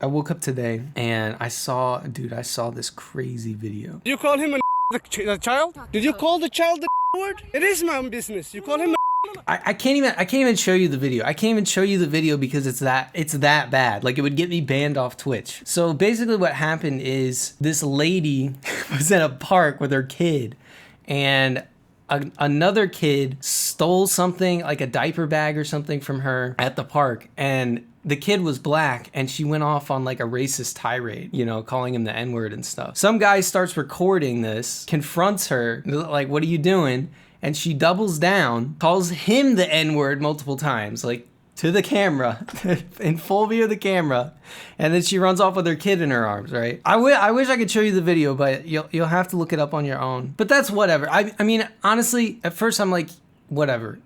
I woke up today and I saw this crazy video. You call him the child? Did you call the child the word? It is my own business. You call him I can't even show you the video. I can't even show you the video because it's that bad. Like, it would get me banned off Twitch. So basically what happened is this lady was in a park with her kid, and another kid stole something, like a diaper bag or something, from her at the park, and the kid was black, and she went off on like a racist tirade, you know, calling him the N-word and stuff. Some guy starts recording this, confronts her, like, what are you doing? And she doubles down, calls him the N-word multiple times, like to the camera, in full view of the camera, and then she runs off with her kid in her arms, right? I wish I could show you the video, but you'll have to look it up on your own. But that's whatever. I mean, honestly, at first I'm like, whatever.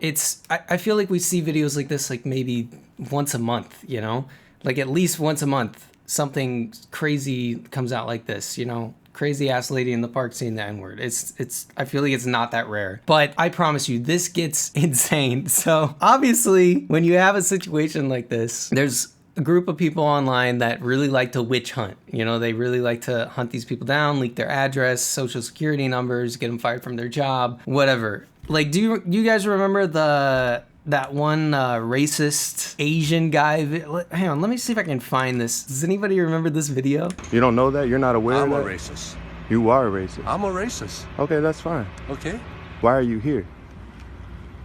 I feel like we see videos like this like maybe once a month, you know? Like at least once a month, something crazy comes out like this, you know? Crazy ass lady in the park saying the N-word. I feel like it's not that rare, but I promise you this gets insane. So obviously when you have a situation like this, there's a group of people online that really like to witch hunt. You know, they really like to hunt these people down, leak their address, social security numbers, get them fired from their job, whatever. Like, do you guys remember that one racist Asian guy? Hang on, let me see if I can find this. Does anybody remember this video? You don't know that? You're not aware of that? I'm a racist. You are a racist. I'm a racist. Okay, that's fine. Okay? Why are you here?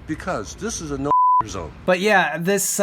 Because this is a no zone. But yeah, this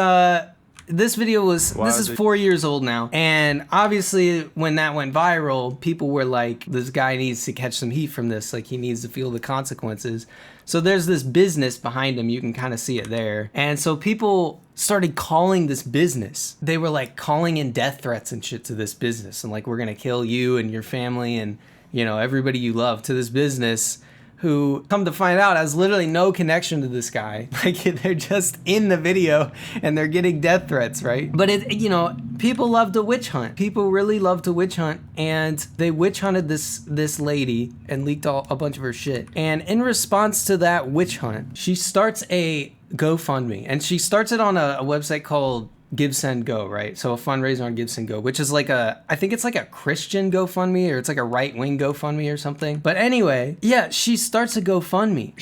video this is 4 years old now, and obviously when that went viral, people were like, this guy needs to catch some heat from this, like he needs to feel the consequences. So there's this business behind him, you can kind of see it there, and so people started calling this business. They were like calling in death threats and shit to this business, and like, we're gonna kill you and your family and, you know, everybody you love, to this business, who, come to find out, has literally no connection to this guy. Like, they're just in the video and they're getting death threats, right? But you know, people love to witch hunt. People really love to witch hunt, and they witch hunted this lady and leaked a bunch of her shit. And in response to that witch hunt, she starts a GoFundMe, and she starts it on a website called Give, Send, Go, right? So a fundraiser on Give, Send, Go, which is like I think it's like a Christian GoFundMe, or it's like a right-wing GoFundMe or something. But anyway, yeah, she starts a GoFundMe.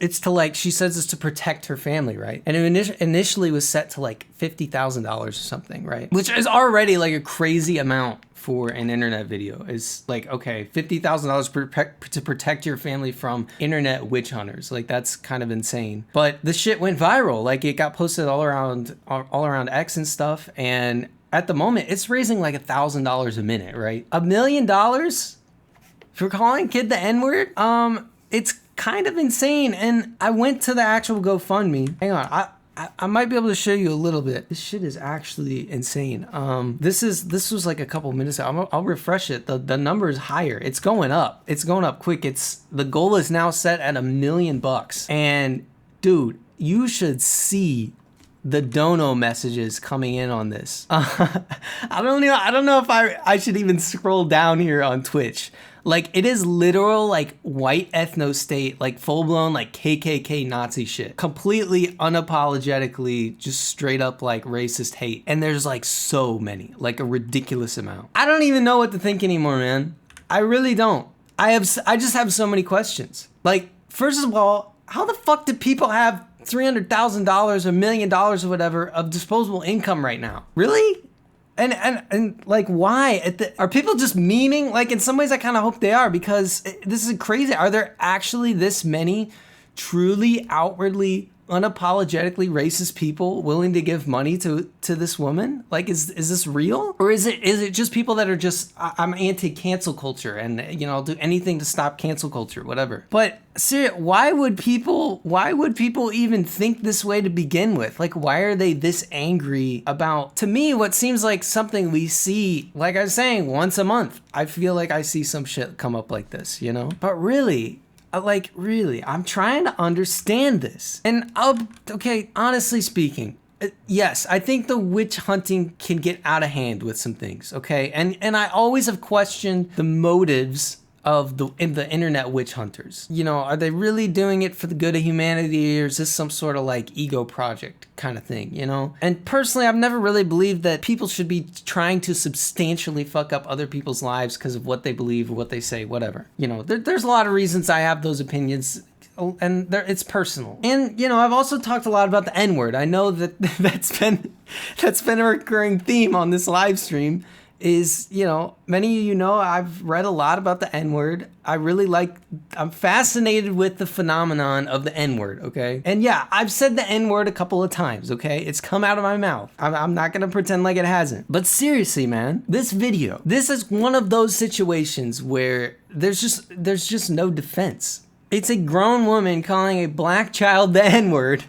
It's to, like, she says it's to protect her family, right? And it initially was set to like $50,000 or something, right? Which is already like a crazy amount for an internet video. Is like, okay, $50,000 to protect your family from internet witch hunters. Like, that's kind of insane. But the shit went viral. Like, it got posted all around X and stuff. And at the moment, it's raising like $1,000 a minute, right? $1 million for calling kid the N-word? It's kind of insane. And I went to the actual GoFundMe. Hang on, I might be able to show you a little bit. This shit is actually insane. This was like a couple minutes ago. I'll refresh it. The number is higher. It's going up. It's going up quick. The goal is now set at $1 million. And dude, you should see the dono messages coming in on this. I don't know if I should even scroll down here on Twitch. Like, it is literal, like, white ethno state, like, full-blown, like, KKK Nazi shit. Completely unapologetically, just straight up, like, racist hate. And there's, like, so many. Like, a ridiculous amount. I don't even know what to think anymore, man. I really don't. I just have so many questions. Like, first of all, how the fuck do people have $300,000 or $1 million or whatever of disposable income right now? Really? And like, why? Are people just memeing? Like, in some ways I kind of hope they are, because this is crazy. Are there actually this many truly outwardly unapologetically racist people willing to give money to this woman? Like, is this real? Or is it just people that are just, I'm anti-cancel culture and, you know, I'll do anything to stop cancel culture, whatever. But seriously, why would people even think this way to begin with? Like, why are they this angry about, to me, what seems like something we see, like I was saying, once a month? I feel like I see some shit come up like this, you know? But really, I'm trying to understand this. And okay, honestly speaking, yes, I think the witch hunting can get out of hand with some things, okay? And I always have questioned the motives of the internet witch hunters. You know, are they really doing it for the good of humanity, or is this some sort of like ego project kind of thing, you know? And personally, I've never really believed that people should be trying to substantially fuck up other people's lives because of what they believe or what they say, whatever. You know, there's a lot of reasons I have those opinions, and it's personal. And, you know, I've also talked a lot about the N-word. I know that that's been a recurring theme on this live stream. Is, you know, many of you know I've read a lot about the N-word. I'm fascinated with the phenomenon of the N-word, okay? And yeah, I've said the N-word a couple of times, okay? It's come out of my mouth. I'm not gonna pretend like it hasn't. But seriously, man, this is one of those situations where there's just no defense. It's a grown woman calling a black child the N-word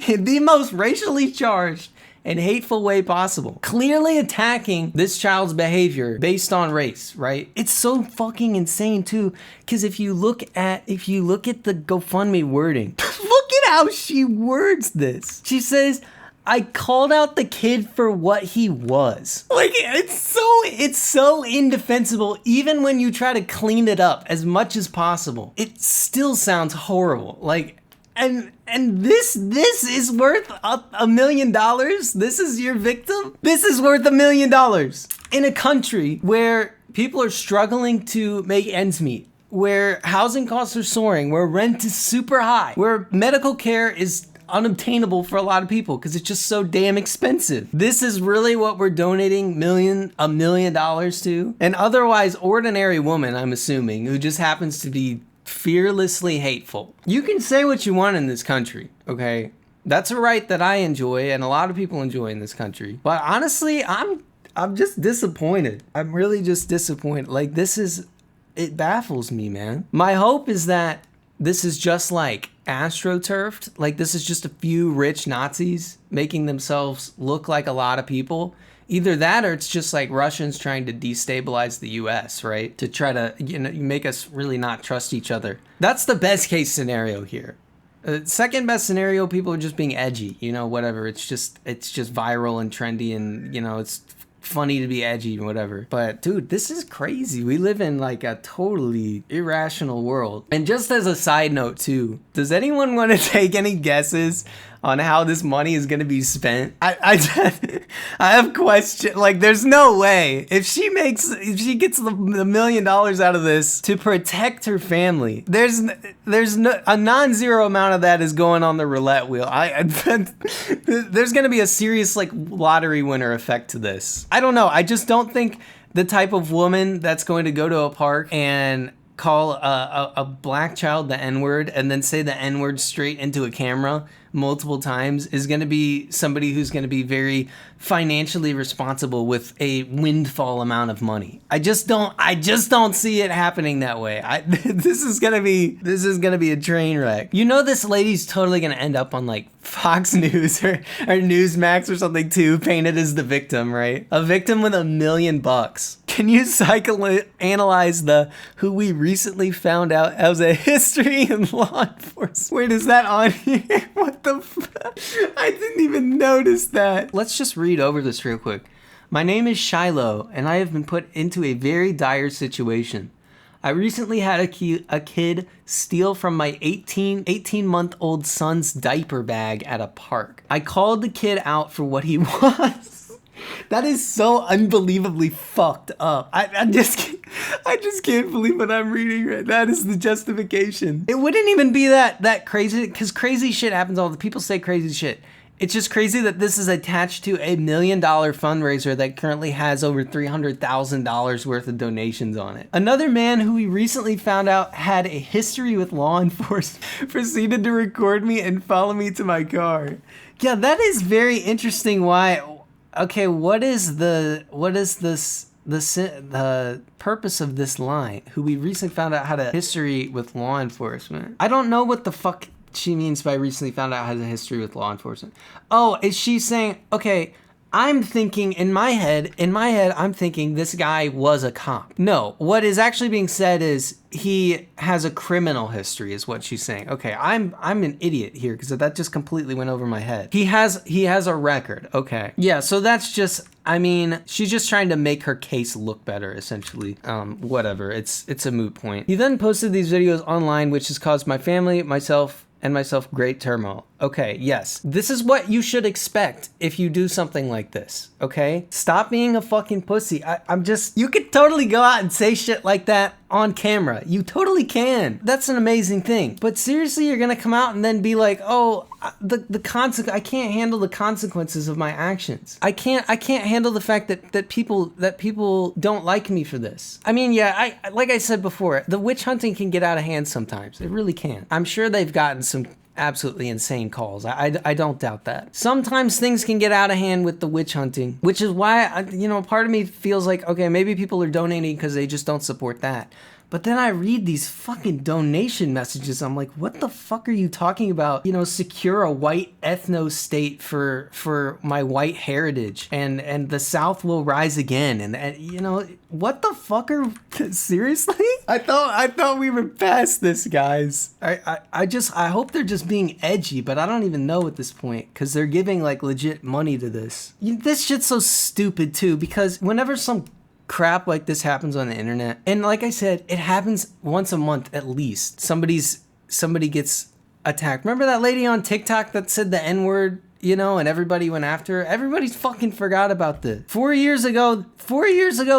in the most racially charged and hateful way possible, clearly attacking this child's behavior based on race, right? It's so fucking insane too, because if you look at the GoFundMe wording, look at how she words this. She says, "I called out the kid for what he was." Like, it's so indefensible. Even when you try to clean it up as much as possible, it still sounds horrible. Like, and this is worth $1 million? This is your victim? This is worth $1 million in a country where people are struggling to make ends meet, where housing costs are soaring, where rent is super high, where medical care is unobtainable for a lot of people because it's just so damn expensive. This is really what we're donating $1 million to? An otherwise ordinary woman, I'm assuming, who just happens to be fearlessly hateful. You can say what you want in this country, okay? That's a right that I enjoy and a lot of people enjoy in this country. But honestly, I'm just disappointed. I'm really just disappointed. Like, it baffles me, man. My hope is that this is just like astroturfed. Like, this is just a few rich Nazis making themselves look like a lot of people. Either that or it's just like Russians trying to destabilize the US, right? To try to, you know, make us really not trust each other. That's the best case scenario here. Second best scenario, people are just being edgy, you know, whatever. It's just viral and trendy and, you know, it's funny to be edgy and whatever. But dude, this is crazy. We live in like a totally irrational world. And just as a side note too, does anyone want to take any guesses on how this money is going to be spent? I have questions. Like, there's no way if she gets the $1 million out of this to protect her family, there's no, a non-zero amount of that is going on the roulette wheel. There's going to be a serious like lottery winner effect to this. I don't know. I just don't think the type of woman that's going to go to a park and call a black child the N-word and then say the N-word straight into a camera multiple times is going to be somebody who's going to be very financially responsible with a windfall amount of money. I just don't see it happening that way. This is going to be a train wreck. You know, this lady's totally going to end up on like Fox News or Newsmax or something too, painted as the victim, right? A victim with $1 million. Can you psychoanalyze who we recently found out has a history in law enforcement? Wait, is that on here? What the fuck? I didn't even notice that. Let's just read over this real quick. My name is Shiloh, and I have been put into a very dire situation. I recently had a kid steal from my 18-month-old son's diaper bag at a park. I called the kid out for what he was. That is so unbelievably fucked up. I just can't believe what I'm reading right. That is the justification. It wouldn't even be that crazy, because crazy shit happens all the people say crazy shit. It's just crazy that this is attached to a $1 million fundraiser that currently has over $300,000 worth of donations on it. Another man who we recently found out had a history with law enforcement proceeded to record me and follow me to my car. Yeah, that is very interesting. Why? Okay, what is the purpose of this line? Who we recently found out had a history with law enforcement. I don't know what the fuck she means by recently found out has a history with law enforcement. Oh, is she saying, okay, I'm thinking in my head, I'm thinking this guy was a cop. No, what is actually being said is he has a criminal history is what she's saying. Okay, I'm an idiot here because that just completely went over my head. He has a record. Okay. Yeah, so that's just, I mean, she's just trying to make her case look better, essentially. Whatever, it's a moot point. He then posted these videos online, which has caused my family, myself great turmoil. Okay, yes. This is what you should expect if you do something like this, okay? Stop being a fucking pussy. I'm just, you could totally go out and say shit like that on camera. You totally can. That's an amazing thing. But seriously, you're gonna come out and then be like, oh, I can't handle the consequences of my actions. I can't handle the fact that people don't like me for this. I mean, yeah, like I said before, the witch hunting can get out of hand sometimes. It really can. I'm sure they've gotten some absolutely insane calls. I don't doubt that. Sometimes things can get out of hand with the witch hunting, which is why, part of me feels like, okay, maybe people are donating because they just don't support that. But then I read these fucking donation messages. I'm like, what the fuck are you talking about? Secure a white ethno state for my white heritage, and the South will rise again. And what the fuck are seriously? I thought we were past this, guys. I hope they're just being edgy, but I don't even know at this point because they're giving like legit money to this. This shit's so stupid too, because whenever some crap like this happens on the internet, and like I said, it happens once a month at least. Somebody gets attacked. Remember that lady on TikTok that said the N-word, and everybody went after her? Everybody's fucking forgot about this. 4 years ago,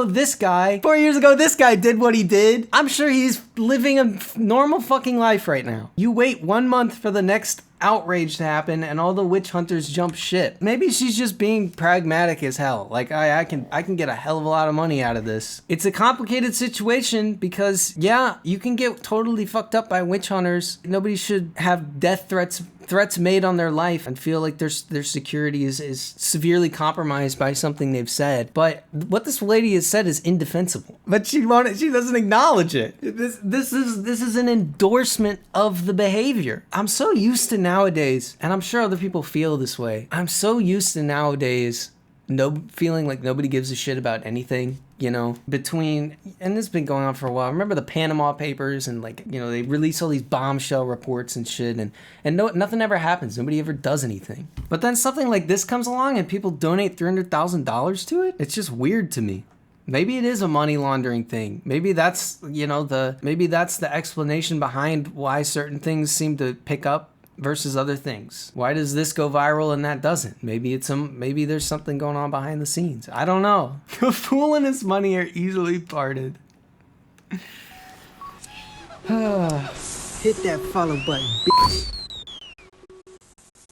this guy did what he did. I'm sure he's living a normal fucking life right now. You wait 1 month for the next outrage to happen and all the witch hunters jump ship. Maybe she's just being pragmatic as hell. Like, I can get a hell of a lot of money out of this. It's a complicated situation because, yeah, you can get totally fucked up by witch hunters. Nobody should have death threats made on their life and feel like their security is severely compromised by something they've said. But what this lady has said is indefensible. But she doesn't acknowledge it. This is an endorsement of the behavior. I'm so used to nowadays, and I'm sure other people feel this way. I'm so used to nowadays feeling like nobody gives a shit about anything. And this has been going on for a while. Remember the Panama Papers, and they release all these bombshell reports and shit, and nothing ever happens. Nobody ever does anything. But then something like this comes along and people donate $300,000 to it. It's just weird to me. Maybe it is a money laundering thing. Maybe that's the explanation behind why certain things seem to pick up versus other things. Why does this go viral and that doesn't? Maybe there's something going on behind the scenes. I don't know. A fool and his money are easily parted. Hit that follow button, bitch.